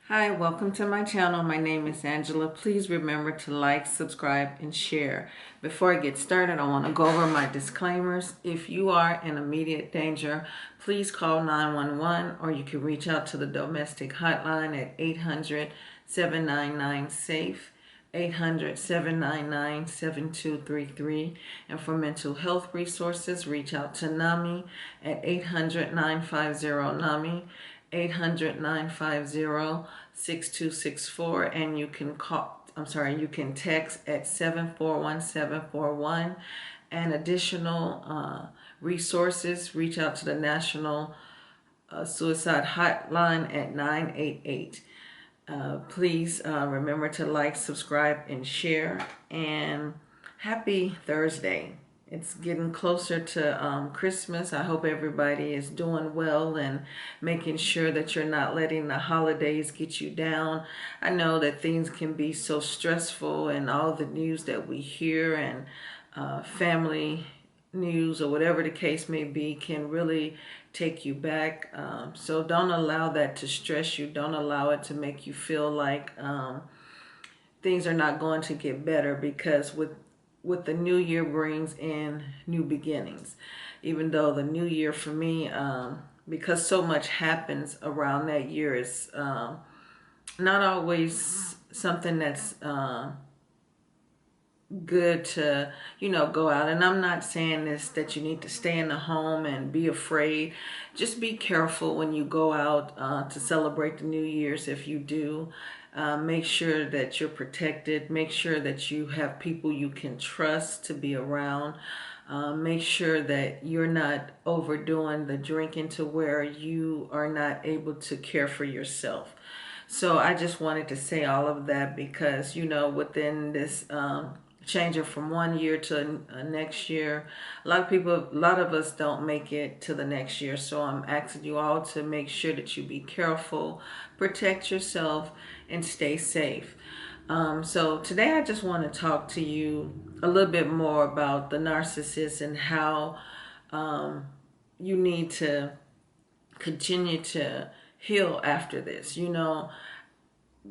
Hi, welcome to my channel. My name is Angela. Please remember to like, subscribe, and share. Before I get started, I want to go over my disclaimers. If you are in immediate danger, please call 911 or you can reach out to the domestic hotline at 800-799-SAFE. 800-799-7233. And for mental health resources, reach out to NAMI at 800-950-NAMI. 800-950-6264, and you can you can text at 741-741. And additional resources, reach out to the National Suicide Hotline at 988. Please remember to like, subscribe, and share. And happy Thursday. It's getting closer to Christmas. I hope everybody is doing well and making sure that you're not letting the holidays get you down. I know that things can be so stressful, and all the news that we hear and family news or whatever the case may be can really take you back. So don't allow that to stress you. Don't allow it to make you feel like things are not going to get better, because with the new year brings in new beginnings. Even though the new year for me, because so much happens around that year, is not always something that's good to, go out. And I'm not saying this that you need to stay in the home and be afraid. Just be careful when you go out to celebrate the New Year's. If you do, make sure that you're protected. Make sure that you have people you can trust to be around. Make sure that you're not overdoing the drinking to where you are not able to care for yourself. So I just wanted to say all of that because, within this changing from one year to next year, a lot of us don't make it to the next year. So I'm asking you all to make sure that you be careful, protect yourself, and stay safe. So today I just want to talk to you a little bit more about the narcissist and how you need to continue to heal after this.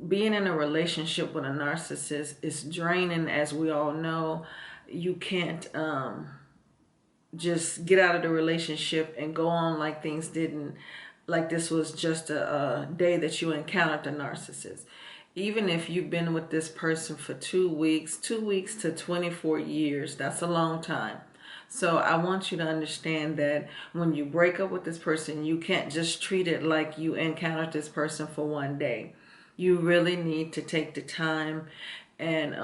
Being in a relationship with a narcissist is draining, as we all know. You can't just get out of the relationship and go on like things didn't, like this was just a day that you encountered the narcissist. Even if you've been with this person for 2 weeks to 24 years, that's a long time. So I want you to understand that when you break up with this person, you can't just treat it like you encountered this person for one day. You really need to take the time and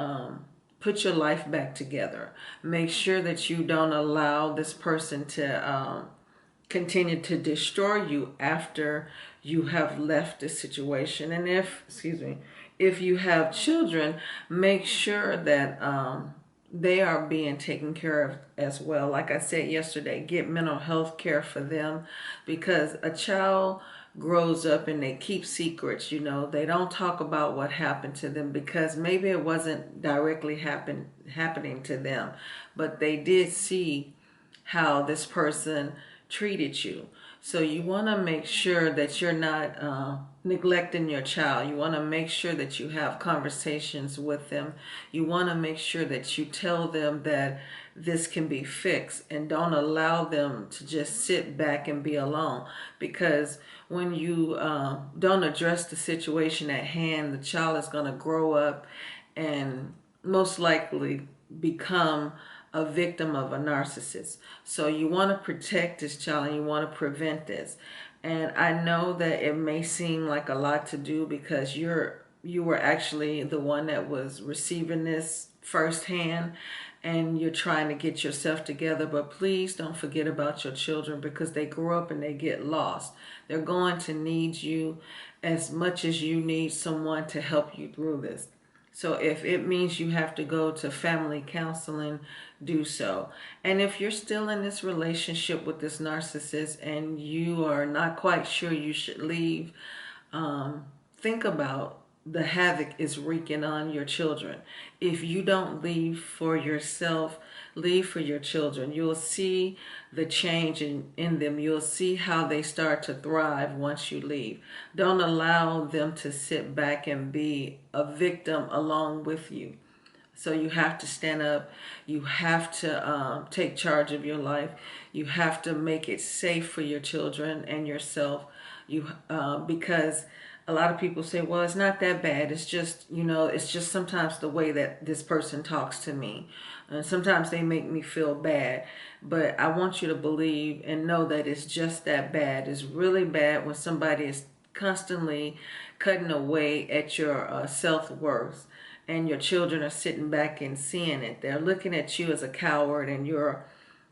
put your life back together. Make sure that you don't allow this person to continue to destroy you after you have left the situation. And if you have children, make sure that they are being taken care of as well. Like I said yesterday, get mental health care for them, because a child grows up and they keep secrets. They don't talk about what happened to them because maybe it wasn't directly happening to them, but they did see how this person treated you. So you want to make sure that you're not neglecting your child. You want to make sure that you have conversations with them. You want to make sure that you tell them that this can be fixed, and don't allow them to just sit back and be alone. Because when you don't address the situation at hand, the child is going to grow up and most likely become a victim of a narcissist. So you want to protect this child and you want to prevent this. And I know that it may seem like a lot to do because you were actually the one that was receiving this firsthand, and you're trying to get yourself together. But please don't forget about your children, because they grow up and they get lost. They're going to need you as much as you need someone to help you through this. So if it means you have to go to family counseling, do so. And if you're still in this relationship with this narcissist and you are not quite sure you should leave, think about the havoc is wreaking on your children. If you don't leave for yourself, leave for your children. You'll see the change in them. You'll see how they start to thrive once you leave. Don't allow them to sit back and be a victim along with you. So you have to stand up. You have to take charge of your life. You have to make it safe for your children and yourself. Because a lot of people say, well, it's not that bad. It's just, it's just sometimes the way that this person talks to me. And sometimes they make me feel bad. But I want you to believe and know that it's just that bad. It's really bad when somebody is constantly cutting away at your self-worth. And your children are sitting back and seeing it. They're looking at you as a coward, and you're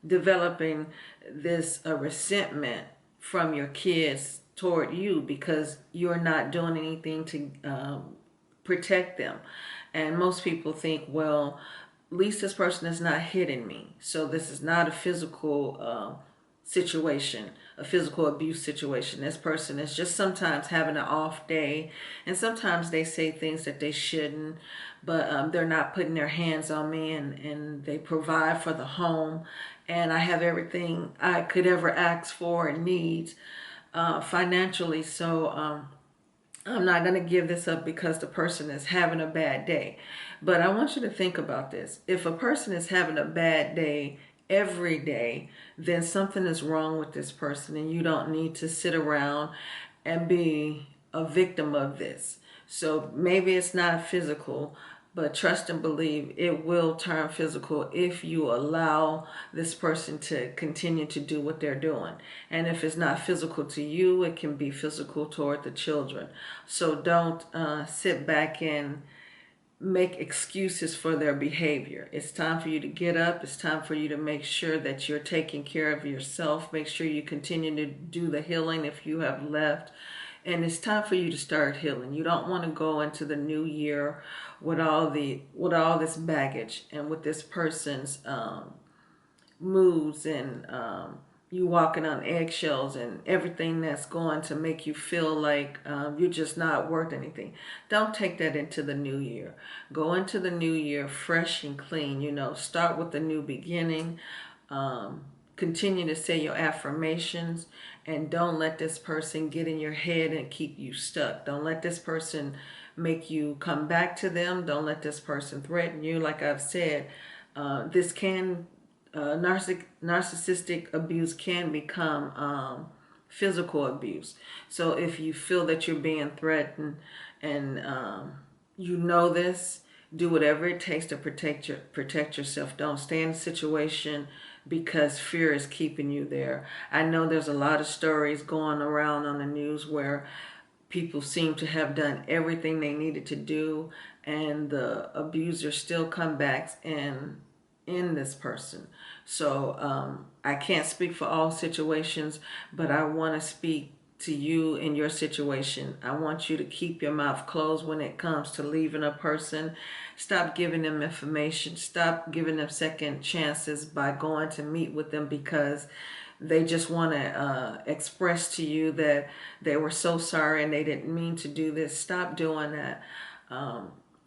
developing this resentment from your kids toward you because you're not doing anything to protect them. And most people think, well, at least this person is not hitting me. So this is not a physical situation, a physical abuse situation. This person is just sometimes having an off day, and sometimes they say things that they shouldn't, but they're not putting their hands on me, and they provide for the home, and I have everything I could ever ask for and need financially. So I'm not going to give this up because the person is having a bad day. But I want you to think about this. If a person is having a bad day every day, then something is wrong with this person, and you don't need to sit around and be a victim of this. So maybe it's not physical, but trust and believe it will turn physical if you allow this person to continue to do what they're doing. And if it's not physical to you, it can be physical toward the children. So don't sit back and make excuses for their behavior. It's time for you to get up. It's time for you to make sure that you're taking care of yourself. Make sure you continue to do the healing if you have left. And it's time for you to start healing. You don't want to go into the new year with all this baggage and with this person's moods and you walking on eggshells and everything that's going to make you feel like you're just not worth anything. Don't take that into the new year. Go into the new year fresh and clean. Start with a new beginning. Continue to say your affirmations, and don't let this person get in your head and keep you stuck. Don't let this person make you come back to them. Don't let this person threaten you. Like I've said, narcissistic abuse can become physical abuse. So if you feel that you're being threatened and this, do whatever it takes to protect yourself. Don't stay in a situation because fear is keeping you there. I know there's a lot of stories going around on the news where people seem to have done everything they needed to do, and the abuser still come back and in this person. So I can't speak for all situations, but I want to speak to you in your situation. I want you to keep your mouth closed when it comes to leaving a person. Stop giving them information. Stop giving them second chances by going to meet with them because they just want to express to you that they were so sorry and they didn't mean to do this. Stop doing that.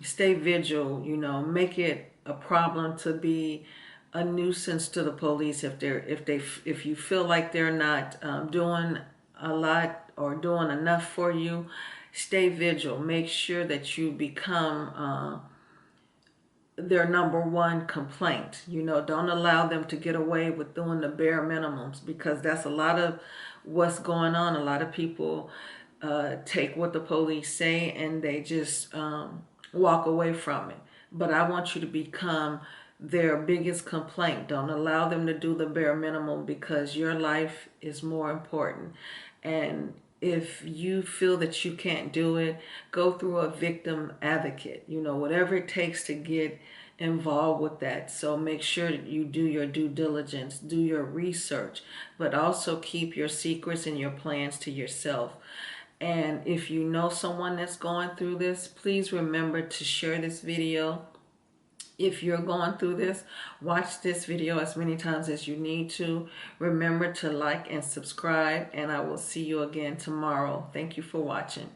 Stay vigilant. Make it a problem to be a nuisance to the police if you feel like they're not doing a lot or doing enough for you. Stay vigilant. Make sure that you become their number one complaint. Don't allow them to get away with doing the bare minimums, because that's a lot of what's going on. A lot of people take what the police say and they just walk away from it. But I want you to become their biggest complaint. Don't allow them to do the bare minimum, because your life is more important. And if you feel that you can't do it, go through a victim advocate. Whatever it takes to get involved with that. So make sure that you do your due diligence, do your research, but also keep your secrets and your plans to yourself. And if you know someone that's going through this, please remember to share this video. If you're going through this, watch this video as many times as you need to. Remember to like and subscribe, and I will see you again tomorrow. Thank you for watching.